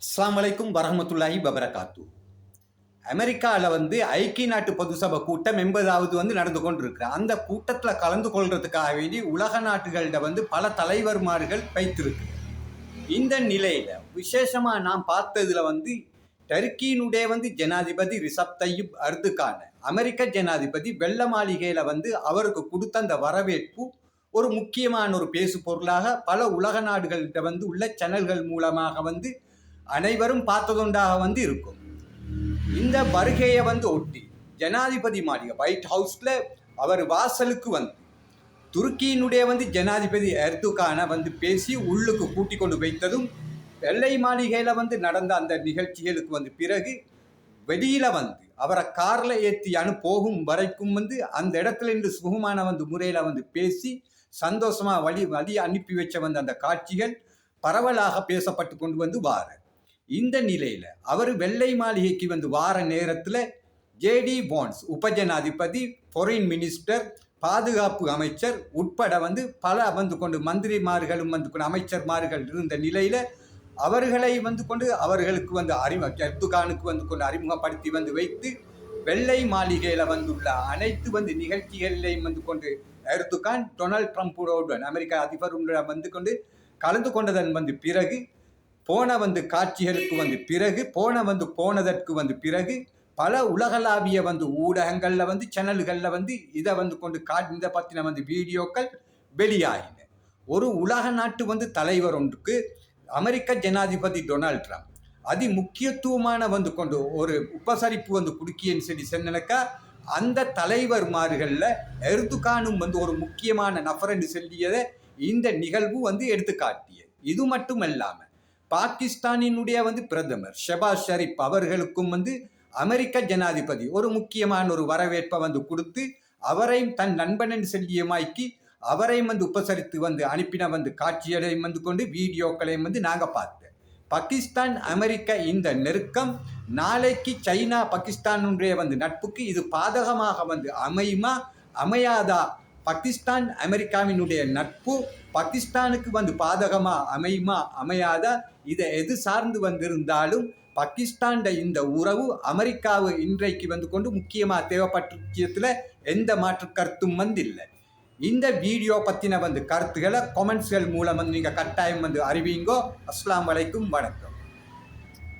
அஸ்ஸலாமு அலைக்கும் வரஹ்மத்துல்லாஹி வபரகாத்து. அமெரிக்காவில் ஐக்கிய நாட்டு பொது சபை கூட்டம் 80வது நடந்து கொண்டிருக்கு. அந்த கூட்டத்தில் கலந்து கொள்றதுக்காக வேண்டி உலக நாட்டுகள்கிட்ட பல தலைவர்மார்கள் வைத்திருக்கு. இந்த நிலையில் விசேஷமாக நான் பார்த்ததில் டர்க்கியினுடைய ஜனாதிபதி ரிசப் தையிப் எர்துகான், அமெரிக்க ஜனாதிபதி வெள்ள மாளிகையில் அவருக்கு கொடுத்த அந்த வரவேற்பு ஒரு முக்கியமான ஒரு பேசு பொருளாக பல உலக நாடுகள்கிட்ட உள்ள சேனல்கள் மூலமாக அனைவரும் பார்த்ததுண்டாக இருக்கும். இந்த வருகையை ஒட்டி ஜனாதிபதி மாளிகை ஒயிட் ஹவுஸ்ல அவர் வாசலுக்கு துருக்கியினுடைய ஜனாதிபதி எர்துகானை பேசி உள்ளுக்கு கூட்டி கொண்டு வைத்ததும், வெள்ளை மாளிகையில நடந்த அந்த நிகழ்ச்சிகளுக்கு பிறகு வெளியில அவரை கார்ல ஏற்றி போகும் வரைக்கும் அந்த இடத்துல இருந்து சுகமான முறையில பேசி சந்தோஷமா வழி அனுப்பி வச்ச அந்த காட்சிகள் பரவலாக பேசப்பட்டு கொண்டு வார இந்த நிலையில அவர் வெள்ளை மாளிகைக்கு வார நேரத்தில் ஜேடி வான்ஸ் உபஜனாதிபதி, ஃபாரின் மினிஸ்டர், பாதுகாப்பு அமைச்சர் உட்பட பல கொண்டு மந்திரிமார்களும் கொண்டு அமைச்சர்மார்கள் இருந்த நிலையில அவர்களை கொண்டு அவர்களுக்கு எர்துகானுக்கு கொண்டு அறிமுகப்படுத்தி வைத்து வெள்ளை மாளிகையில உள்ள அனைத்து நிகழ்ச்சிகளையும் கொண்டு எர்துகான் டொனால்ட் ட்ரம்ப்புடன் அமெரிக்க அதிபருடன் கொண்டு கலந்து கொண்டதன் பிறகு போன காட்சிகளுக்கு பிறகு போனதற்கு பிறகு பல உலகளாவிய ஊடகங்கள்ல சேனல்கள்ல இதை கொண்டு இதை பற்றின வீடியோக்கள் வெளியாகின. ஒரு உலக நாட்டு தலைவர் ஒன்றுக்கு அமெரிக்க ஜனாதிபதி டொனால்ட் ட்ரம்ப் அதி முக்கியத்துவமான கொண்டு ஒரு உபசரிப்பு கொடுக்கியன்னு சொல்லி சொன்னக்கா, அந்த தலைவர்மார்கள்ல எர்துகானும் ஒரு முக்கியமான நபர் என்று சொல்லியதை இந்த நிகழ்வு எடுத்து காட்டியது. இது மட்டும் இல்லாம பாகிஸ்தானினுடைய பிரதமர் ஷெபாஸ் ஷெரீப் அவர்களுக்கும் அமெரிக்க ஜனாதிபதி ஒரு முக்கியமான ஒரு வரவேற்பை கொடுத்து அவரை தன் நண்பனின் செல்லியமாக்கி அவரை உபசரித்து அனுப்பின காட்சிகளையும் கொண்டு வீடியோக்களையும் நாங்கள் பார்த்தேன். பாகிஸ்தான் அமெரிக்க இந்த நெருக்கம் நாளைக்கு சைனா பாகிஸ்தானுடைய நட்புக்கு இது பாதகமாக அமையுமா அமையாதா? பாகிஸ்தான் அமெரிக்காவினுடைய நட்பு பாகிஸ்தானுக்கு பாதகமா அமையுமா அமையாதா? இதை எது சார்ந்து இருந்தாலும் பாகிஸ்தான் இந்த உறவு அமெரிக்காவு இன்றைக்கு கொண்டு முக்கியமாக தேவைப்பட்ட எந்த மாற்று கருத்தும் இல்லை. இந்த வீடியோ பற்றின கருத்துக்களை கமெண்ட்ஸ்கள் மூலம் நீங்கள் கட்டாயம் அறிவிங்கோ. அஸ்ஸலாமு அலைக்கும், வணக்கம்.